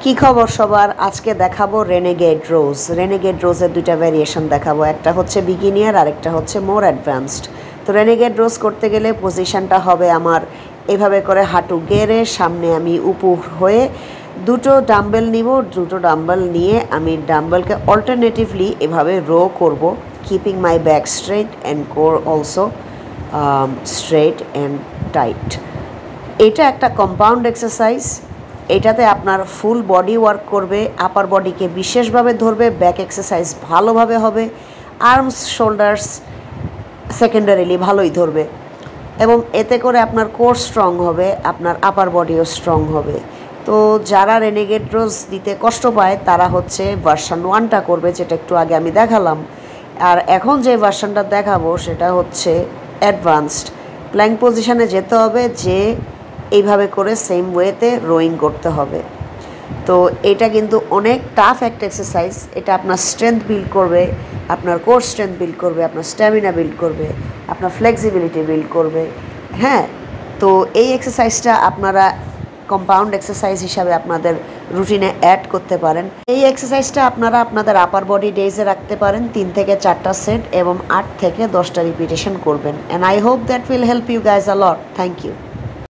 কি খবর সবার? আজকে দেখাবো রেনেগেড রোজ। রেনেগেড রোজের দুইটা ভ্যারিয়েশন দেখাবো, একটা হচ্ছে বিগিনিয়ার আর একটা হচ্ছে মোর অ্যাডভান্সড। তো রেনেগেড রোজ করতে গেলে পজিশনটা হবে আমার এভাবে করে হাঁটু গেড়ে সামনে আমি উপুর হয়ে দুটো ডাম্বেল নিব। দুটো ডাম্বেল নিয়ে আমি ডাম্বেলকে অল্টারনেটিভলি এভাবে রো করব, keeping my back straight and core also straight and tide. এটা একটা কম্পাউন্ড এক্সারসাইজ। এটাতে আপনার ফুল বডি ওয়ার্ক করবে, আপার বডিকে বিশেষভাবে ধরবে, ব্যাক এক্সারসাইজ ভালোভাবে হবে, আর্মস শোল্ডার্স সেকেন্ডারিলি ভালোই ধরবে এবং এতে করে আপনার কোর স্ট্রং হবে, আপনার আপার বডিও স্ট্রং হবে। তো যারা রেনেগেড রোজ দিতে কষ্ট পায় তারা হচ্ছে ভার্সন 1টা করবে, যেটা একটু আগে আমি দেখালাম। আর এখন যে ভার্সনটা দেখাবো সেটা হচ্ছে অ্যাডভান্সড। প্ল্যাঙ্ক পজিশনে যেতে হবে, যে এইভাবে করে সেম ওয়েতে রোয়িং করতে হবে। তো এটা কিন্তু অনেক টাফ একটা এক্সারসাইজ। এটা আপনার স্ট্রেংথ বিল্ড করবে, আপনার কোর স্ট্রেংথ বিল্ড করবে, আপনার স্ট্যামিনা বিল্ড করবে, আপনার ফ্লেক্সিবিলিটি বিল্ড করবে। হ্যাঁ, তো এই এক্সারসাইজটা আপনারা কম্পাউন্ড এক্সারসাইজ হিসাবে আপনাদের রুটিনে অ্যাড করতে পারেন। এই এক্সারসাইজটা আপনারা আপনাদের আপার বডি ডেজে রাখতে পারেন, 3 থেকে 4টা সেট এবং 8 থেকে 10টা রিপিটেশন করবেন। And I hope that will help you guys a lot. Thank you.